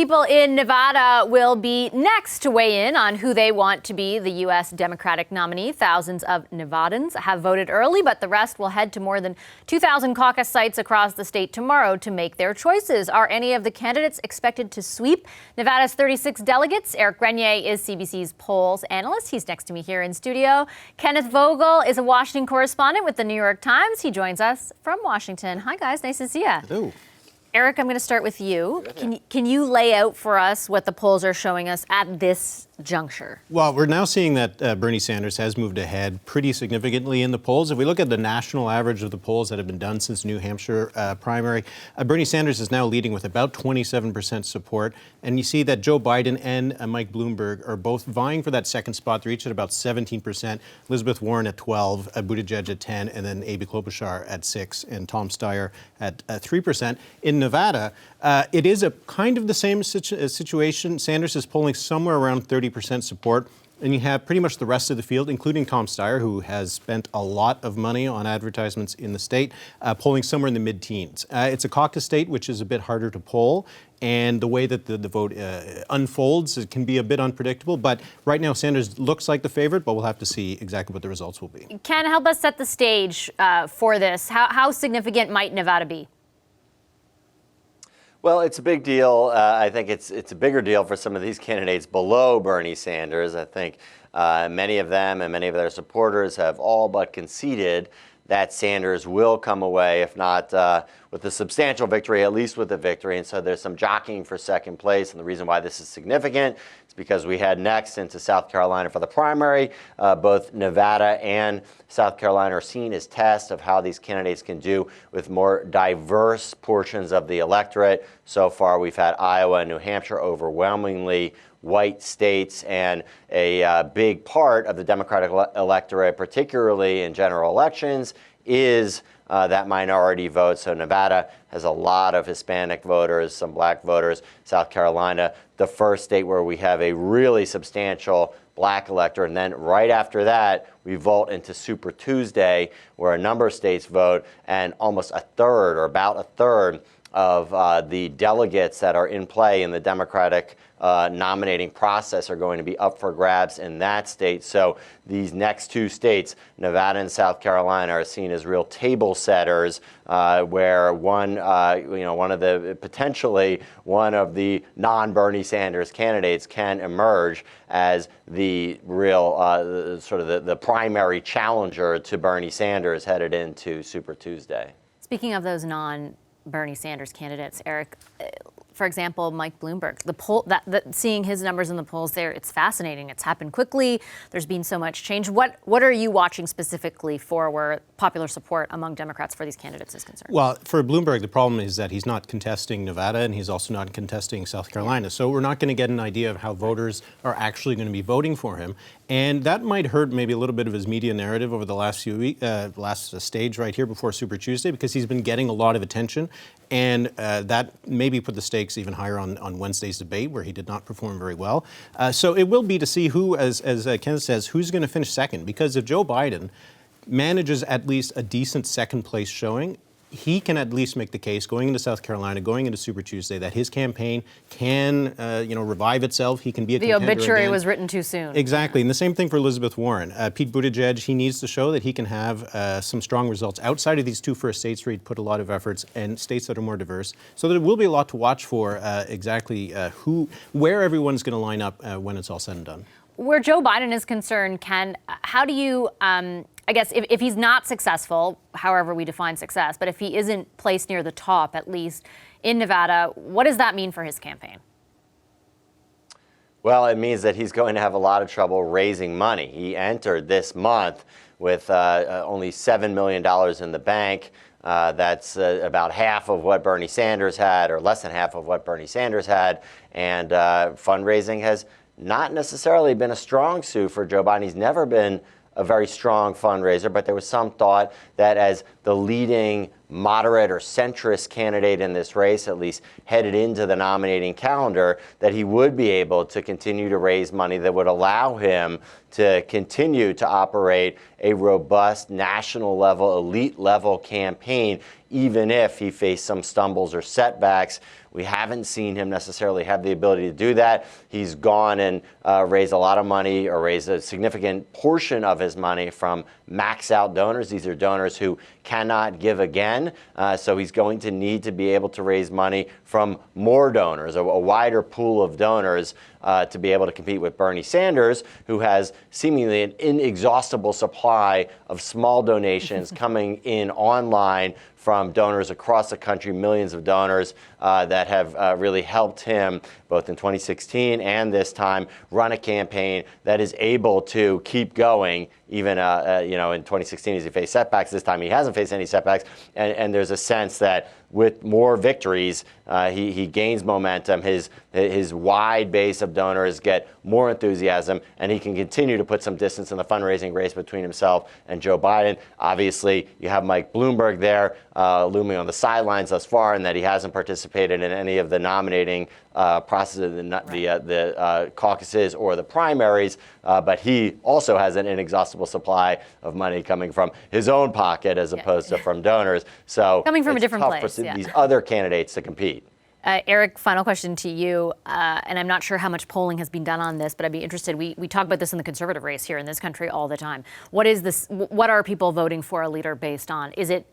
People in Nevada will be next to weigh in on who they want to be the U.S. Democratic nominee. Thousands of Nevadans have voted early, but the rest will head to more than 2,000 caucus sites across the state tomorrow to make their choices. Are any of the candidates expected to sweep Nevada's 36 delegates? Éric Grenier is CBC's polls analyst. He's next to me here in studio. Kenneth Vogel is a Washington correspondent with the New York Times. He joins us from Washington. Hi, guys. Nice to see you. Hello. Éric, I'm going to start with you. Can you lay out for us what the polls are showing us at this juncture? Well, we're now seeing that Bernie Sanders has moved ahead pretty significantly in the polls. If we look at the national average of the polls that have been done since New Hampshire primary, Bernie Sanders is now leading with about 27% support. And you see that Joe Biden and Mike Bloomberg are both vying for that second spot. They're each at about 17%. Elizabeth Warren at 12%, Buttigieg at 10%, and then Amy Klobuchar at 6%, and Tom Steyer at 3%. In Nevada, it is a kind of the same situation. Sanders is polling somewhere around 30% support. And you have pretty much the rest of the field, including Tom Steyer, who has spent a lot of money on advertisements in the state, polling somewhere in the mid-teens. It's a caucus state, which is a bit harder to poll. And the way that the vote unfolds, it can be a bit unpredictable. But right now, Sanders looks like the favorite, but we'll have to see exactly what the results will be. Ken, help us set the stage for this. How significant might Nevada be? Well, it's a big deal. I think it's a bigger deal for some of these candidates below Bernie Sanders. I think many of them and many of their supporters have all but conceded that Sanders will come away, if not with a substantial victory, at least with a victory. And so there's some jockeying for second place. And the reason why this is significant is because we head next into South Carolina for the primary. Both Nevada and South Carolina are seen as tests of how these candidates can do with more diverse portions of the electorate. So far, we've had Iowa and New Hampshire overwhelmingly white states, and a big part of the Democratic electorate, particularly in general elections, is that minority vote. So Nevada has a lot of Hispanic voters, some black voters. South Carolina, the first state where we have a really substantial black electorate. And then right after that, we vote into Super Tuesday, where a number of states vote, and almost a third, or about a third, of the delegates that are in play in the Democratic nominating process are going to be up for grabs in that state. So these next two states, Nevada and South Carolina, are seen as real table setters, where one of the non-Bernie Sanders candidates can emerge as the real the primary challenger to Bernie Sanders headed into Super Tuesday. Speaking of those non-Bernie Sanders candidates, Éric, for example, Mike Bloomberg, seeing his numbers in the polls there, it's fascinating. It's happened quickly. There's been so much change. What are you watching specifically for where popular support among Democrats for these candidates is concerned? Well, for Bloomberg, the problem is that he's not contesting Nevada, and he's also not contesting South Carolina. So we're not going to get an idea of how voters are actually going to be voting for him. And that might hurt maybe a little bit of his media narrative over the last few weeks, last stage right here before Super Tuesday, because he's been getting a lot of attention. And that maybe put the stakes even higher on Wednesday's debate, where he did not perform very well. So it will be to see who, as Kenneth says, who's going to finish second. Because if Joe Biden manages at least a decent second place showing, he can at least make the case going into South Carolina, going into Super Tuesday, that his campaign can, revive itself. He can be a contender again. The obituary was written too soon. Exactly. And the same thing for Elizabeth Warren. Pete Buttigieg, he needs to show that he can have some strong results outside of these two first states where he'd put a lot of efforts, and states that are more diverse. So there will be a lot to watch for where everyone's going to line up when it's all said and done. Where Joe Biden is concerned, Ken, how do you, I guess, if he's not successful, however we define success, but if he isn't placed near the top, at least in Nevada, what does that mean for his campaign? Well, it means that he's going to have a lot of trouble raising money. He entered this month with only $7 million in the bank. That's about half of what Bernie Sanders had, or less than half of what Bernie Sanders had. And fundraising has not necessarily been a strong suit for Joe Biden. He's never been a very strong fundraiser, but there was some thought that as the leading moderate or centrist candidate in this race, at least headed into the nominating calendar, that he would be able to continue to raise money that would allow him to continue to operate a robust national level, elite level campaign, even if he faced some stumbles or setbacks. We haven't seen him necessarily have the ability to do that. He's gone and raised a lot of money, or raised a significant portion of his money from max out donors. These are donors who cannot give again. So he's going to need to be able to raise money from more donors, a wider pool of donors, to be able to compete with Bernie Sanders, who has seemingly an inexhaustible supply of small donations coming in online from donors across the country, millions of donors that have really helped him both in 2016 and this time run a campaign that is able to keep going. Even in 2016, as he faced setbacks, this time he hasn't faced any setbacks, and there's a sense that with more victories, he gains momentum. His wide base of donors get more enthusiasm, and he can continue to put some distance in the fundraising race between himself and Joe Biden. Obviously, you have Mike Bloomberg there, looming on the sidelines thus far, and that he hasn't participated in any of the nominating processes, the caucuses or the primaries, but he also has an inexhaustible supply of money coming from his own pocket as opposed to from donors. So coming from a different tough place. for these other candidates to compete. Éric, final question to you, and I'm not sure how much polling has been done on this, but I'd be interested. We talk about this in the conservative race here in this country all the time. What is this? What are people voting for a leader based on? Is it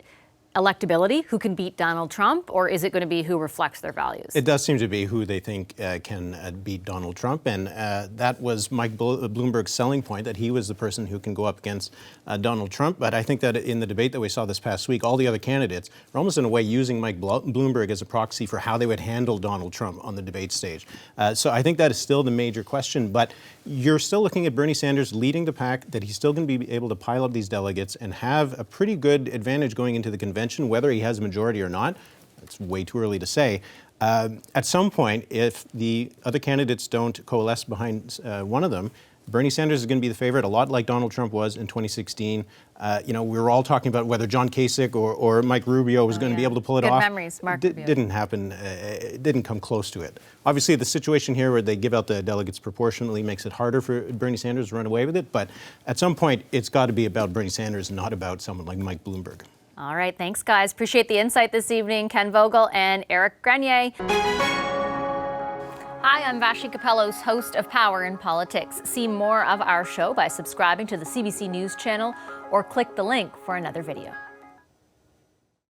electability, who can beat Donald Trump, or is it going to be who reflects their values? It does seem to be who they think can beat Donald Trump, and that was Mike Bloomberg's selling point, that he was the person who can go up against Donald Trump. But I think that in the debate that we saw this past week, all the other candidates are almost in a way using Mike Bloomberg as a proxy for how they would handle Donald Trump on the debate stage. So I think that is still the major question, but you're still looking at Bernie Sanders leading the pack, that he's still going to be able to pile up these delegates and have a pretty good advantage going into the convention. Whether he has a majority or not, it's way too early to say. At some point, if the other candidates don't coalesce behind one of them, Bernie Sanders is going to be the favorite, a lot like Donald Trump was in 2016. We were all talking about whether John Kasich or Mike Rubio was going to be able to pull it off. Good memories, Mark Rubio. Didn't happen. It didn't come close to it. Obviously, the situation here where they give out the delegates proportionally makes it harder for Bernie Sanders to run away with it. But at some point, it's got to be about Bernie Sanders, not about someone like Mike Bloomberg. All right, thanks, guys. Appreciate the insight this evening. Ken Vogel and Éric Grenier. Hi, I'm Vashi Capellos, host of Power in Politics. See more of our show by subscribing to the CBC News channel or click the link for another video.